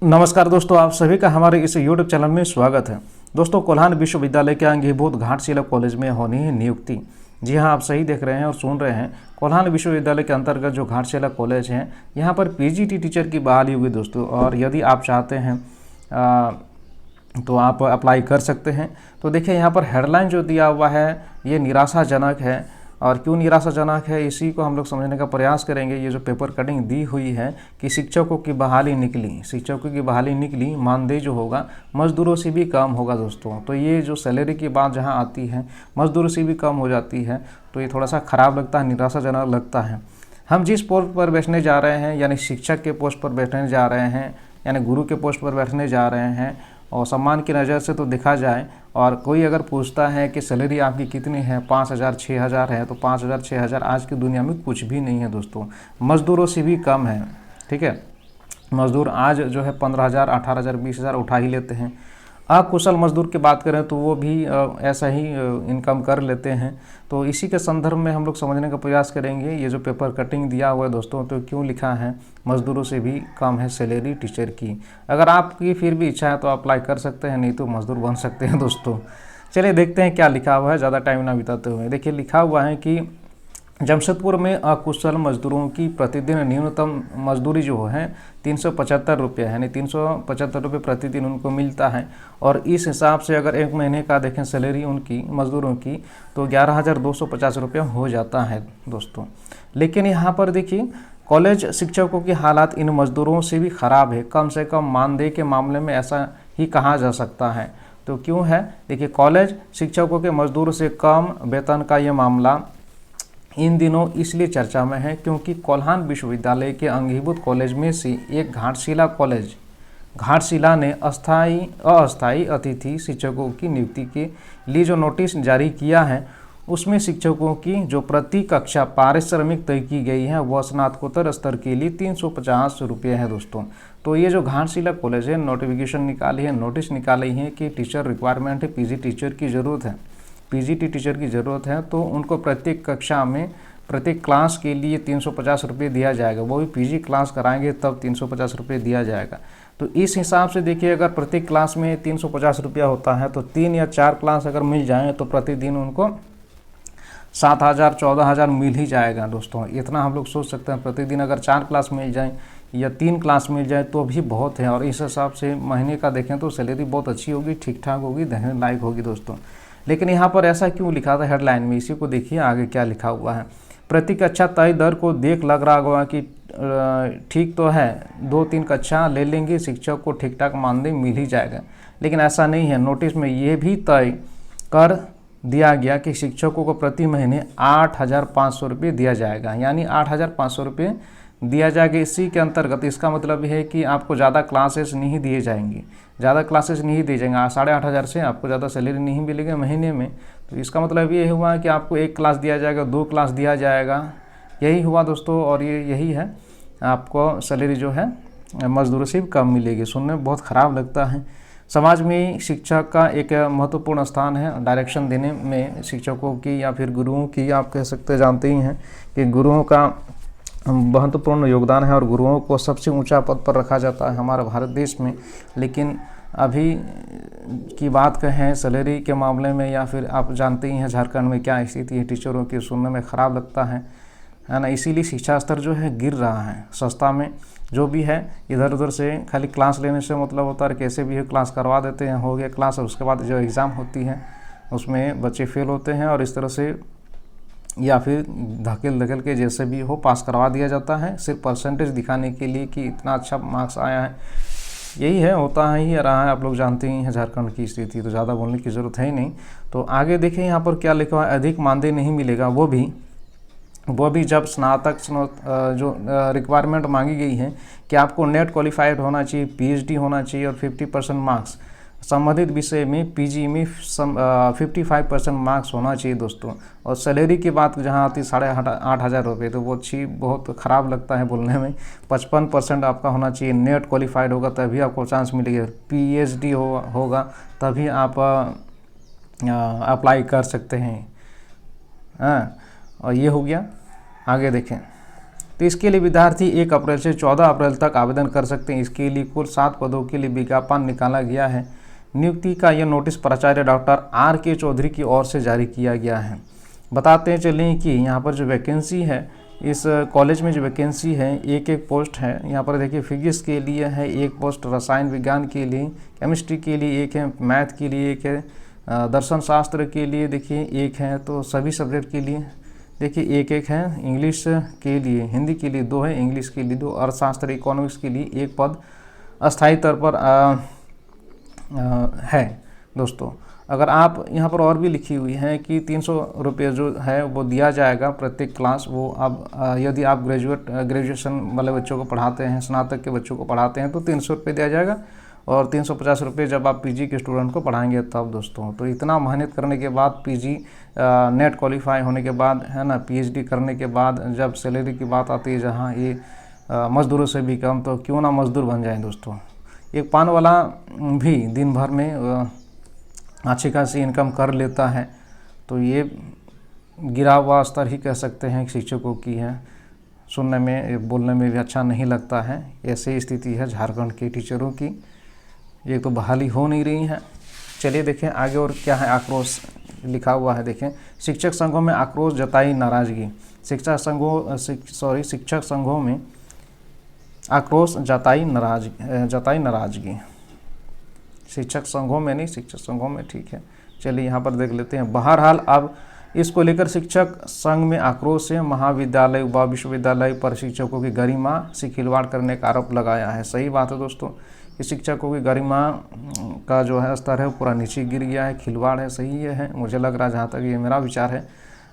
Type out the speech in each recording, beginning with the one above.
नमस्कार दोस्तों, आप सभी का हमारे इस YouTube चैनल में स्वागत है। दोस्तों, कोल्हान विश्वविद्यालय के अंगीभूत घाटशिला कॉलेज में होनी है नियुक्ति। जी हाँ, आप सही देख रहे हैं और सुन रहे हैं। कोल्हान विश्वविद्यालय के अंतर्गत जो घाटशिला कॉलेज है, यहाँ पर पीजीटी टीचर की बहाली हुई दोस्तों। और यदि आप चाहते हैं तो आप अप्लाई कर सकते हैं। तो देखिए, यहाँ पर हेडलाइन जो दिया हुआ है ये निराशाजनक है। और क्यों निराशाजनक है, इसी को हम लोग समझने का प्रयास करेंगे। ये जो पेपर कटिंग दी हुई है कि शिक्षकों की बहाली निकली, मानदेय जो होगा मजदूरों से भी कम होगा दोस्तों। तो ये जो सैलरी की बात जहाँ आती है, मजदूरों से भी कम हो जाती है, तो ये थोड़ा सा ख़राब लगता है, निराशाजनक लगता है। हम जिस पोस्ट पर बैठने जा रहे हैं, यानी शिक्षक के पोस्ट पर बैठने जा रहे हैं, यानी गुरु के पोस्ट पर बैठने जा रहे हैं, और सम्मान की नज़र से तो देखा जाए, और कोई अगर पूछता है कि सैलरी आपकी कितनी है, 5,000 6,000 है, तो 5,000 6,000 आज की दुनिया में कुछ भी नहीं है दोस्तों। मज़दूरों से भी कम है। ठीक है, मज़दूर आज जो है 15,000 18,000 20,000 उठा ही लेते हैं। अकुशल मज़दूर की बात करें तो वो भी ऐसा ही इनकम कर लेते हैं। तो इसी के संदर्भ में हम लोग समझने का प्रयास करेंगे। ये जो पेपर कटिंग दिया हुआ है दोस्तों, तो क्यों लिखा है मज़दूरों से भी कम है सैलरी टीचर की। अगर आपकी फिर भी इच्छा है तो अप्लाई कर सकते हैं, नहीं तो मज़दूर बन सकते हैं दोस्तों। चलिए देखते हैं क्या लिखा हुआ है, ज़्यादा टाइम ना बिताते हुए। देखिए, लिखा हुआ है कि जमशेदपुर में अकुशल मजदूरों की प्रतिदिन न्यूनतम मजदूरी जो है 375 रुपये है, यानी 375 रुपये प्रतिदिन उनको मिलता है। और इस हिसाब से अगर एक महीने का देखें सैलरी उनकी मज़दूरों की, तो 11,250 रुपये हो जाता है दोस्तों। लेकिन यहाँ पर देखिए, कॉलेज शिक्षकों की हालात इन मज़दूरों से भी ख़राब है। कम से कम मानदेय के मामले में ऐसा ही कहा जा सकता है। तो क्यों है, देखिए, कॉलेज शिक्षकों के मजदूर से कम वेतन का ये मामला इन दिनों इसलिए चर्चा में है क्योंकि कोल्हान विश्वविद्यालय के अंगीभूत कॉलेज में से एक घाटशिला ने अस्थायी अतिथि शिक्षकों की नियुक्ति के लिए जो नोटिस जारी किया है, उसमें शिक्षकों की जो प्रति कक्षा पारिश्रमिक तय की गई है वह स्नातकोत्तर स्तर के लिए 350 रुपये है दोस्तों। तो ये जो घाटशिला कॉलेज है, नोटिफिकेशन निकाली है, नोटिस निकाली है कि टीचर रिक्वायरमेंट है, पीजी टीचर की ज़रूरत है, पीजीटी टीचर की ज़रूरत है। तो उनको प्रत्येक कक्षा में प्रत्येक क्लास के लिए 350 रुपये दिया जाएगा। वो भी पीजी क्लास कराएंगे तब 350 रुपये दिया जाएगा। तो इस हिसाब से देखिए, अगर प्रत्येक क्लास में 350 रुपया होता है, तो 3 या 4 क्लास अगर मिल जाएँ तो प्रतिदिन उनको 7,000 14,000 मिल ही जाएगा दोस्तों। इतना हम लोग सोच सकते हैं। प्रतिदिन अगर 4 क्लास मिल जाए या 3 क्लास मिल जाए तो भी बहुत है। और इस हिसाब से महीने का देखें तो सैलरी बहुत अच्छी होगी, ठीक ठाक होगी, देने लायक होगी दोस्तों। लेकिन यहाँ पर ऐसा क्यों लिखा था हेडलाइन में, इसी को देखिए आगे क्या लिखा हुआ है। प्रति कक्षा तय दर को देख लग रहा होगा कि ठीक तो है, 2-3 कक्षा ले लेंगे, शिक्षक को ठीक ठाक मानदेय मिल ही जाएगा। लेकिन ऐसा नहीं है। नोटिस में ये भी तय कर दिया गया कि शिक्षकों को प्रति महीने 8,500 रुपये दिया जाएगा, यानी 8,500 रुपये दिया जाएगा। इसी के अंतर्गत इसका मतलब है कि आपको ज़्यादा क्लासेस नहीं दिए जाएंगे, 8,500 से आपको ज़्यादा सैलरी नहीं मिलेगी महीने में। तो इसका मतलब ये हुआ कि आपको 1 क्लास दिया जाएगा, 2 क्लास दिया जाएगा, यही हुआ दोस्तों। और यही है, आपको सैलरी जो है मजदूरों से भी कम मिलेगी। सुनने में बहुत ख़राब लगता है। समाज में शिक्षक का एक महत्वपूर्ण स्थान है। डायरेक्शन देने में शिक्षकों की या फिर गुरुओं की, आप कह सकते जानते ही हैं कि गुरुओं का महत्वपूर्ण योगदान है और गुरुओं को सबसे ऊंचा पद पर रखा जाता है हमारे भारत देश में। लेकिन अभी की बात कहें सैलरी के मामले में, या फिर आप जानते ही हैं झारखंड में क्या स्थिति है टीचरों की, सुनने में ख़राब लगता है ना। इसीलिए शिक्षा स्तर जो है गिर रहा है। सस्ता में जो भी है, इधर उधर से खाली क्लास लेने से मतलब होता है, कैसे भी है क्लास करवा देते हैं, हो गया क्लास, और उसके बाद जो एग्ज़ाम होती है उसमें बच्चे फेल होते हैं, और इस तरह से या फिर धकेल के जैसे भी हो पास करवा दिया जाता है, सिर्फ परसेंटेज दिखाने के लिए कि इतना अच्छा मार्क्स आया है। यही है, होता है ही रहा है। आप लोग जानते ही हैं झारखंड की स्थिति, तो ज़्यादा बोलने की ज़रूरत है ही नहीं। तो आगे देखें यहाँ पर क्या लिखा हुआ है, अधिक मानदेय नहीं मिलेगा, वो भी जब स्नातक जो रिक्वायरमेंट मांगी गई है कि आपको नेट क्वालिफाइड होना चाहिए, पीएचडी होना चाहिए, और 50% मार्क्स संबंधित विषय में पीजी में 55% मार्क्स होना चाहिए दोस्तों। और सैलरी की बात जहाँ आती है 8,500 रुपये, तो वो बहुत ख़राब लगता है बोलने में। 55% आपका होना चाहिए, नेट क्वालिफाइड होगा तभी आपको चांस मिलेगा, पीएचडी होगा तभी आप अप्लाई कर सकते हैं। हाँ, और ये हो गया। आगे देखें, तो इसके लिए विद्यार्थी 1 अप्रैल से 14 अप्रैल तक आवेदन कर सकते हैं। इसके लिए कुल 7 पदों के लिए विज्ञापन निकाला गया है। नियुक्ति का यह नोटिस प्राचार्य डॉक्टर R.K. चौधरी की ओर से जारी किया गया है। बताते चलें कि यहाँ पर जो वैकेंसी है, इस कॉलेज में जो वैकेंसी है, एक पोस्ट है। यहाँ पर देखिए फिजिक्स के लिए है 1 पोस्ट, रसायन विज्ञान के लिए, केमिस्ट्री के लिए 1 है, मैथ के लिए 1 है, दर्शन शास्त्र के लिए देखिए 1 है। तो सभी सब्जेक्ट के लिए देखिए 1-1 है। इंग्लिश के लिए, हिंदी के लिए 2 है, इंग्लिश के लिए 2, अर्थशास्त्र इकोनॉमिक्स के लिए 1 पद अस्थायी तौर पर है दोस्तों। अगर आप यहाँ पर और भी लिखी हुई है कि 300 रुपये जो है वो दिया जाएगा प्रत्येक क्लास। वो अब यदि आप ग्रेजुएशन वाले बच्चों को पढ़ाते हैं, स्नातक के बच्चों को पढ़ाते हैं तो 300 रुपये दिया जाएगा, और 350 रुपये जब आप पीजी के स्टूडेंट को पढ़ाएंगे तब दोस्तों। तो इतना मेहनत करने के बाद, पीजी नेट क्वालिफाई होने के बाद, है ना, पीएचडी करने के बाद जब सैलरी की बात आती है जहाँ ये मज़दूरों से भी कम, तो क्यों ना मज़दूर बन जाएं दोस्तों। एक पान वाला भी दिन भर में अच्छी खासी इनकम कर लेता है, तो ये गिरा हुआ स्तर ही कह सकते हैं शिक्षकों की है। सुनने में, बोलने में भी अच्छा नहीं लगता है। ऐसी स्थिति है झारखंड के टीचरों की। ये तो बहाली हो नहीं रही है। चलिए देखें आगे और क्या है। आक्रोश लिखा हुआ है, देखें शिक्षक संघों में आक्रोश जताई नाराजगी। शिक्षक संघों में आक्रोश जताई नाराजगी। शिक्षक संघों में नहीं, शिक्षक संघों में, ठीक है। चलिए यहाँ पर देख लेते हैं। बहरहाल अब इसको लेकर शिक्षक संघ में आक्रोश है। महाविद्यालय व विश्वविद्यालय पर शिक्षकों की गरिमा से खिलवाड़ करने का आरोप लगाया है। सही बात है दोस्तों कि शिक्षकों की गरिमा का जो है स्तर है पूरा नीचे गिर गया है, खिलवाड़ है। सही है, मुझे लग रहा है, जहाँ तक ये मेरा विचार है।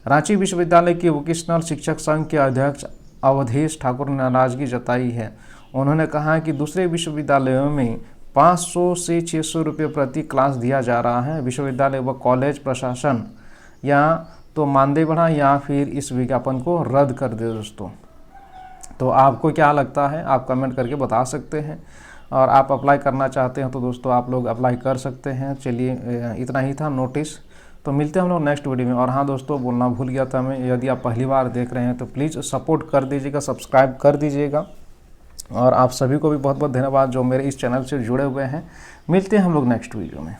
रांची विश्वविद्यालय के वोकेशनल शिक्षक संघ के अध्यक्ष अवधेश ठाकुर ने नाराजगी जताई है। उन्होंने कहा कि दूसरे विश्वविद्यालयों में 500 से 600 रुपये प्रति क्लास दिया जा रहा है। विश्वविद्यालय व कॉलेज प्रशासन या तो मानदेय बढ़ा या फिर इस विज्ञापन को रद्द कर दे दोस्तों। तो आपको क्या लगता है, आप कमेंट करके बता सकते हैं। और आप अप्लाई करना चाहते हैं तो दोस्तों आप लोग अप्लाई कर सकते हैं। चलिए इतना ही था नोटिस। तो मिलते हैं हम लोग नेक्स्ट वीडियो में। और हाँ दोस्तों, बोलना भूल गया था मैं, यदि आप पहली बार देख रहे हैं तो प्लीज़ सपोर्ट कर दीजिएगा, सब्सक्राइब कर दीजिएगा। और आप सभी को भी बहुत बहुत धन्यवाद जो मेरे इस चैनल से जुड़े हुए हैं। मिलते हैं हम लोग नेक्स्ट वीडियो में।